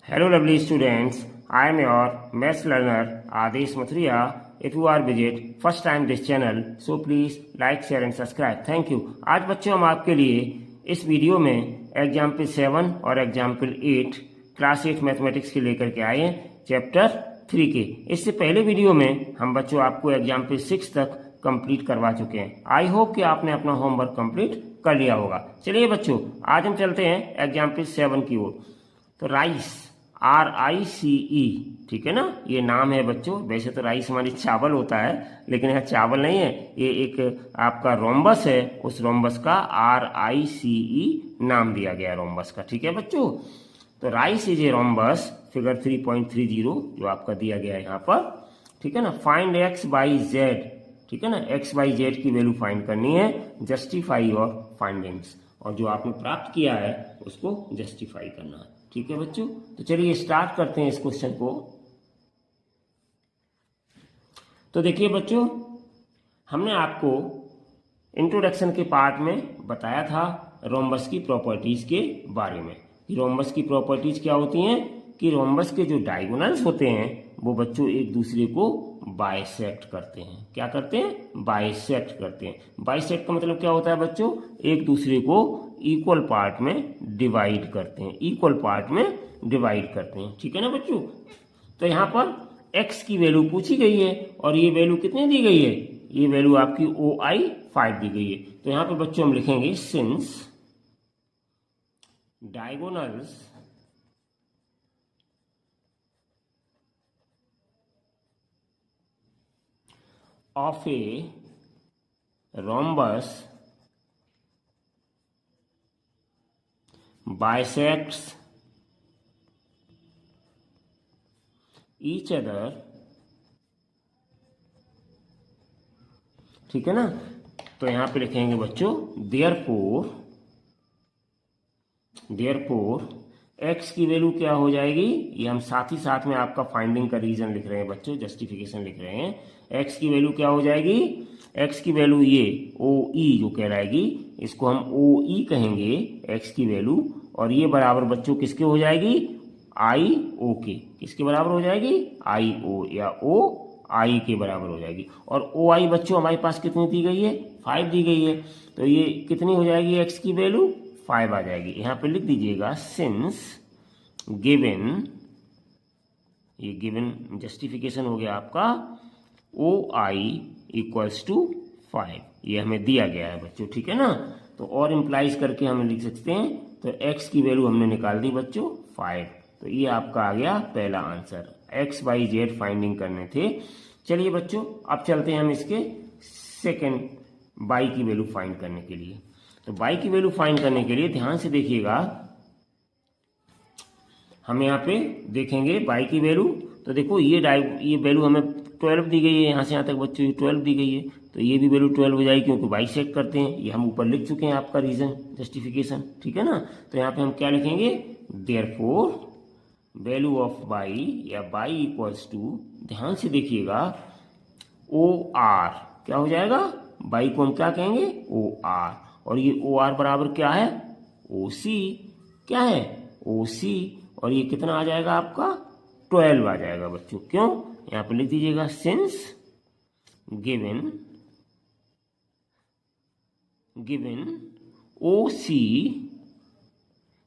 Hello lovely students, I am your maths learner Adesh Mathuriya. If you are visit first time this channel, so please like, share and subscribe. Thank you. आज बच्चों हम आपके लिए इस video में example 7 और example 8 class 8 mathematics के लेकर के आए हैं चैप्टर 3 के। इससे पहले वीडियो में हम बच्चों आपको एग्जाम्पल 6 तक कंप्लीट करवा चुके हैं। आई होप कि आपने अपना होमवर्क कंप्लीट कर लिया होगा। चलिए बच्चों आज हम चलते हैं एग्जाम्पल 7 की ओर। तो राइस RICE, ठीक है ना, ये नाम है बच्चों। वैसे तो राइस हमारी चावल होता है, लेकिन यह चावल नहीं है, ये एक आपका रोम्बस है। उस रोम्बस का RICE नाम दिया गया है रोम्बस का, ठीक है बच्चों। तो rice is a rhombus, figure 3.30 जो आपका दिया गया है यहाँ पर, ठीक है ना। फाइंड x बाई जेड, ठीक है ना, x बाई जेड की वैल्यू फाइंड करनी है। जस्टिफाई योर फाइंडिंग्स, और जो आपने प्राप्त किया है उसको जस्टिफाई करना है, ठीक है बच्चों। तो चलिए स्टार्ट करते हैं इस क्वेश्चन को। तो देखिए बच्चों, हमने आपको इंट्रोडक्शन के पार्ट में बताया था रोम्बस की प्रॉपर्टीज के बारे में कि रोम्बस की प्रॉपर्टीज क्या होती हैं कि रोम्बस के जो डायगोनल्स होते हैं वो बच्चों एक दूसरे को बाइसेक्ट करते हैं। क्या करते हैं? बाइसेक्ट करते हैं। बाइसेक्ट का मतलब क्या होता है बच्चों? एक दूसरे को इक्वल पार्ट में डिवाइड करते हैं, इक्वल पार्ट में डिवाइड करते हैं, ठीक है ना बच्चों। तो यहाँ पर x की वैल्यू पूछी गई है और ये वैल्यू कितनी दी गई है? ये वैल्यू आपकी OI 5 दी गई है। तो यहाँ पे बच्चों हम लिखेंगे since diagonals of a rhombus bisects each other, ठीक है ना। तो यहां पे लिखेंगे बच्चों देयरफॉर x की वैल्यू क्या हो जाएगी? ये हम साथ ही साथ में आपका फाइंडिंग का रीजन लिख रहे हैं बच्चों, जस्टिफिकेशन लिख रहे हैं। x की वैल्यू क्या हो जाएगी? x की वैल्यू ये OE जो कहलाएगी, इसको हम OE कहेंगे x की वैल्यू, और ये बराबर बच्चों किसके हो जाएगी? IO के। किसके बराबर हो जाएगी? IO या OI के बराबर हो जाएगी। और OI बच्चों हमारे पास कितनी दी गई है? 5 दी गई है। तो ये कितनी हो जाएगी x की वैल्यू? 5 आ जाएगी। यहाँ पे लिख दीजिएगा सिंस गिवन, ये गिवन जस्टिफिकेशन हो गया आपका, OI इक्वल्स टू 5, ये हमें दिया गया है बच्चों, ठीक है ना। तो और इम्प्लाइज करके हम लिख सकते हैं। तो x की वैल्यू हमने निकाल दी बच्चों 5। तो ये आपका आ गया पहला answer. x by Z finding करने थे। चलिए बच्चों अब चलते हैं हम इसके सेकेंड बाई की वैल्यू फाइंड करने के लिए। तो बाई की वैल्यू फाइंड करने के लिए ध्यान से देखिएगा, हम यहाँ पे देखेंगे बाई की वैल्यू। तो देखो ये वैल्यू हमें 12 दी गई है, यहाँ से यहाँ तक बच्चों ये 12 दी गई है। तो ये भी वैल्यू 12 हो जाएगी क्योंकि बाइसेक्ट करते हैं। ये हम ऊपर लिख चुके हैं आपका रीजन जस्टिफिकेशन, ठीक है ना। तो यहाँ पे हम क्या लिखेंगे? देयरफॉर वैल्यू ऑफ बाई या बाई इक्वल्स टू, ध्यान से देखिएगा, OR क्या हो जाएगा? बाई को हम क्या कहेंगे? OR, और ये OR बराबर क्या है? OC। क्या है? OC, और ये कितना आ जाएगा आपका? 12 आ जाएगा बच्चों। क्यों? यहाँ पे लिख दीजिएगा since given OC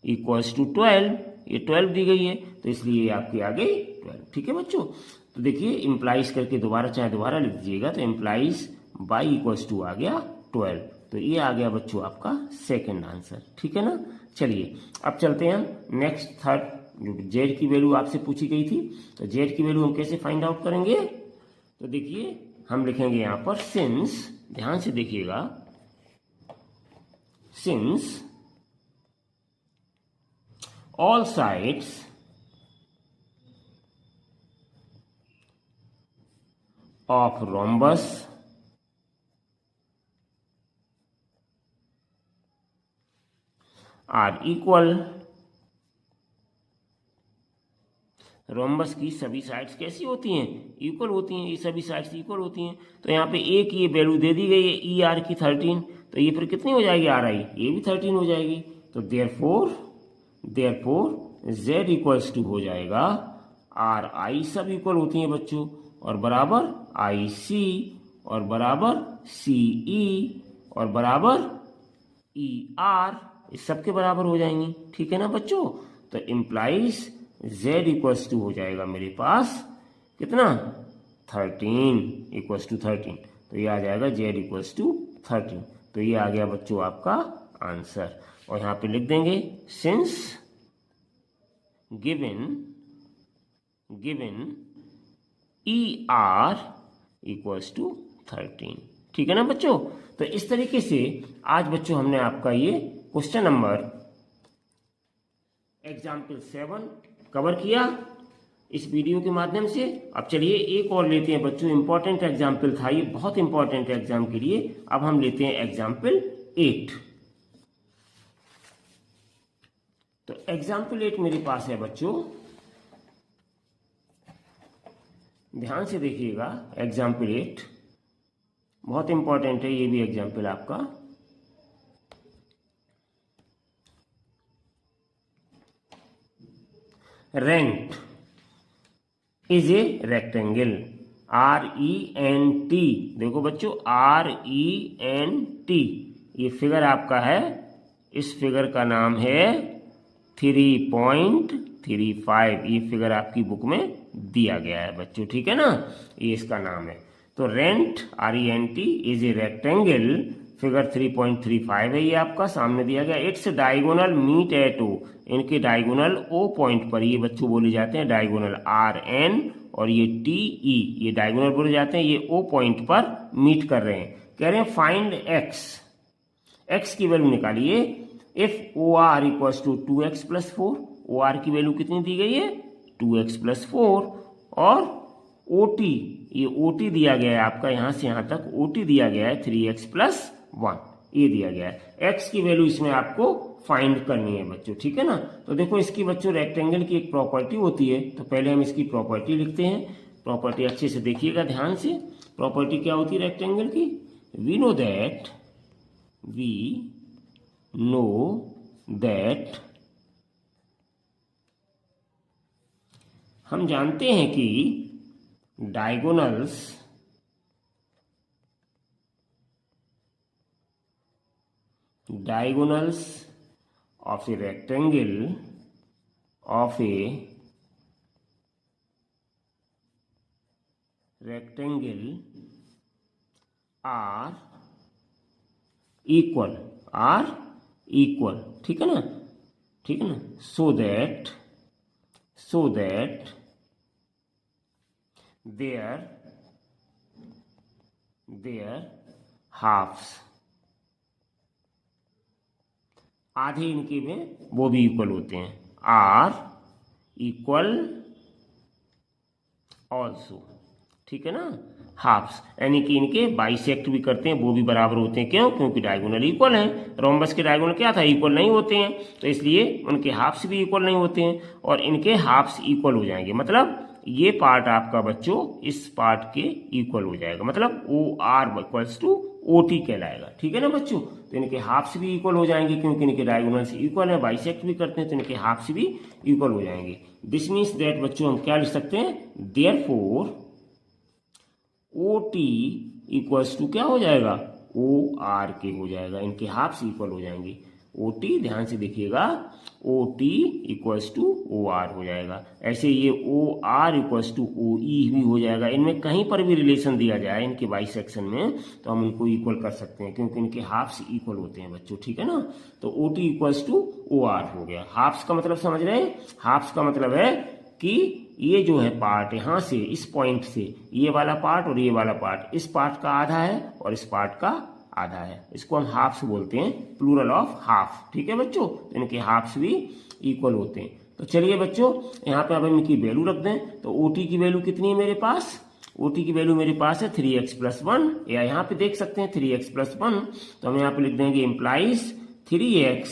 equals to 12, ये 12 दी गई है तो इसलिए ये आपकी आ गई 12, ठीक है बच्चों। तो देखिए इम्प्लाइज करके दोबारा लिख दीजिएगा। तो इम्प्लाइज बाई इक्वल्स टू आ गया 12। तो ये आ गया बच्चों आपका सेकंड आंसर, ठीक है ना। चलिए अब चलते हैं हम नेक्स्ट थर्ड, जो जेड की वैल्यू आपसे पूछी गई थी। तो जेड की वैल्यू हम कैसे फाइंड आउट करेंगे? तो देखिए हम लिखेंगे यहाँ पर सिंस, ध्यान से देखिएगा, since all sides of rhombus are equal, rhombus की सभी साइड्स कैसी होती हैं? इक्वल होती हैं। ये सभी साइड्स इक्वल होती हैं। तो यहाँ पे एक ये वैल्यू दे दी गई है ER की 13, तो ये फिर कितनी हो जाएगी RI? ये भी 13 हो जाएगी। तो देयरफॉर z इक्वल्स टू हो जाएगा आर आई, सब इक्वल होती हैं बच्चों, और बराबर आई सी, और बराबर सी ई, और बराबर ई आर, इस सब के बराबर हो जाएंगी। ठीक है ना बच्चों? तो इम्प्लाइज z इक्वल्स टू हो जाएगा मेरे पास कितना 13 इक्वल्स टू 13, तो ये आ जाएगा z इक्वल्स टू 13। तो ये आ गया बच्चों आपका आंसर। और यहाँ पे लिख देंगे since given E R equals to 13। ठीक है ना बच्चों? तो इस तरीके से आज बच्चों हमने आपका ये क्वेश्चन नंबर एग्जाम्पल 7 कवर किया इस वीडियो के माध्यम से। अब चलिए एक और लेते हैं बच्चों, इंपॉर्टेंट एग्जाम्पल था ये, बहुत इंपॉर्टेंट एग्जाम के लिए। अब हम लेते हैं एग्जाम्पल 8। तो एग्जाम्पल 8 मेरे पास है बच्चों, ध्यान से देखिएगा। एग्जाम्पल 8 बहुत इंपॉर्टेंट है, ये भी एग्जाम्पल आपका। Rent is a rectangle, RENT, देखो बच्चों RENT, ये फिगर आपका है, इस फिगर का नाम है 3.35, ये फिगर आपकी बुक में दिया गया है बच्चों। ठीक है ना? ये इसका नाम है। तो rent RENT is a rectangle, figure 3.35 है, ये आपका सामने दिया गया। It's diagonal meet at O, इनके डायगोनल O पॉइंट पर, ये बच्चों बोले जाते हैं डायगोनल RN, और ये TE, ये डायगोनल बोले जाते हैं, ये O पॉइंट पर मीट कर रहे हैं। कह रहे हैं फाइंड x की वैल्यू निकालिए if OR equals to 2x plus 4, OR की वैल्यू कितनी दी गई है 2x प्लस 4, और OT, ये OT दिया गया है आपका, यहां से यहां तक OT दिया गया है 3x प्लस 1, ये दिया गया है। x की वैल्यू इसमें आपको फाइंड करनी है बच्चों। ठीक है ना? तो देखो इसकी बच्चों रेक्टेंगल की एक प्रॉपर्टी होती है, तो पहले हम इसकी प्रॉपर्टी लिखते हैं। प्रॉपर्टी अच्छे से देखिएगा ध्यान से। प्रॉपर्टी क्या होती है रेक्टेंगल की? वी नो दैट हम जानते हैं कि diagonals of a rectangle are equal, ठीक है ना? ठीक है ना? so that their halves, आधे इनके में वो भी इक्वल होते हैं, आर इक्वल ऑल्सो। ठीक है ना? हाफ्स यानी कि इनके बाइसेक्ट भी करते हैं, वो भी बराबर होते हैं। क्यों? क्योंकि डायगोनल इक्वल हैं। रोम्बस के डायगोनल क्या था? इक्वल नहीं होते हैं, तो इसलिए उनके हाफ्स भी इक्वल नहीं होते हैं, और इनके हाफ्स इक्वल हो जाएंगे। मतलब ये पार्ट आपका बच्चों इस पार्ट के इक्वल हो जाएगा, मतलब OR इक्वल्स टू OT कहलाएगा। ठीक है ना बच्चों? तो इनके हाफ्स भी इक्वल हो जाएंगे, क्योंकि इनके डायगोनल्स इक्वल है, बाइसेक्ट भी करते हैं, तो इनके हाफ्स भी इक्वल हो जाएंगे। दिस मीन्स दैट बच्चों हम क्या लिख सकते हैं? देयरफॉर OT इक्वल्स टू क्या हो जाएगा? OR के हो जाएगा, इनके हाफ्स इक्वल हो जाएंगे। OT ध्यान से देखिएगा, OT इक्वल्स टू OR हो जाएगा। ऐसे ये OR इक्वल्स टू OE भी हो जाएगा। इनमें कहीं पर भी रिलेशन दिया जाए इनके बाइसेक्शन में, तो हम उनको इक्वल कर सकते हैं, क्योंकि इनके हाफ्स इक्वल होते हैं बच्चों। ठीक है ना? तो OT इक्वल्स टू OR हो गया। हाफ्स का मतलब समझ रहे हैं? हाफ्स का मतलब है कि ये जो है पार्ट, यहां से इस पॉइंट से ये वाला पार्ट और ये वाला पार्ट, इस पार्ट का आधा है और इस पार्ट का आधा है, इसको हम हाफ्स बोलते हैं, प्लूरल ऑफ हाफ। ठीक है बच्चों? तो इनके हाफ्स भी इक्वल होते हैं। तो चलिए बच्चों यहाँ पे अब हम इनकी वैल्यू रख दें। तो OT की वैल्यू कितनी है मेरे पास? OT की वैल्यू मेरे पास है 3x प्लस 1, या यहाँ पे देख सकते हैं 3x प्लस 1, तो हम यहाँ पे लिख देंगे इम्प्लाइज 3x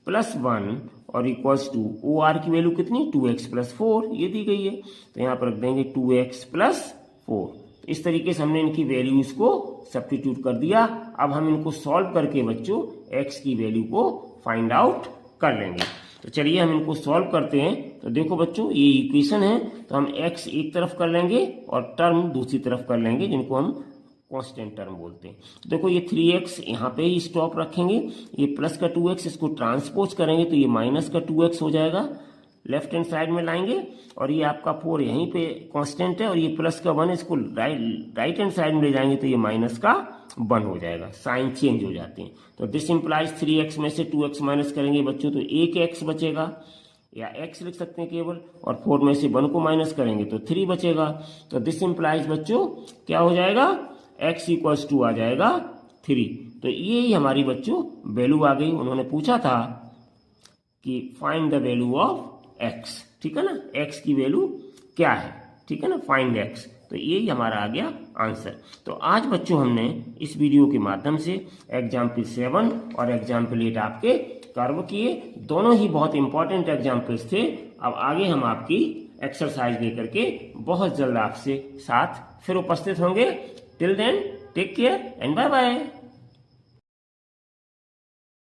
प्लस 1 और इक्वल्स टू OR की वैल्यू कितनी? 2x प्लस 4, ये दी गई है, तो यहाँ पर रख देंगे 2x प्लस 4। इस तरीके से हमने इनकी वैल्यूज को सब्स्टिट्यूट कर दिया। अब हम इनको सॉल्व करके बच्चों x की वैल्यू को फाइंड आउट कर लेंगे। तो चलिए हम इनको सॉल्व करते हैं। तो देखो बच्चों, ये इक्वेशन है, तो हम x एक तरफ कर लेंगे और टर्म दूसरी तरफ कर लेंगे, जिनको हम कांस्टेंट टर्म बोलते हैं। तो देखो ये 3x यहाँ पे ही स्टॉप रखेंगे, ये प्लस का 2x इसको ट्रांसपोज करेंगे तो ये माइनस का 2x हो जाएगा, लेफ्ट हैंड साइड में लाएंगे, और ये आपका 4 यहीं पे कांस्टेंट है और ये प्लस का 1 इसको राइट हैंड साइड में ले जाएंगे तो ये माइनस का 1 हो जाएगा, साइन चेंज हो जाते हैं। तो दिस इंप्लाइज 3x में से 2x माइनस करेंगे बच्चों तो एक x बचेगा, या x लिख सकते हैं केवल, और 4 में से 1 को माइनस करेंगे तो 3 बचेगा। तो दिस इंप्लाइज बच्चों क्या हो जाएगा, x इक्वल्स टू आ जाएगा 3। तो ये ही हमारी बच्चों वैल्यू आ गई। उन्होंने पूछा था कि find the value of x, ठीक है ना, x की वैल्यू क्या है, ठीक है ना, फाइंड x। तो यही हमारा आ गया आंसर। तो आज बच्चों हमने इस वीडियो के माध्यम से एग्जाम्पल 7 और एग्जाम्पल 8 आपके कर्व किए, दोनों ही बहुत इंपॉर्टेंट एग्जाम्पल्स थे। अब आगे हम आपकी एक्सरसाइज लेकर के बहुत जल्द आपसे साथ फिर उपस्थित होंगे। Till then take care and bye bye.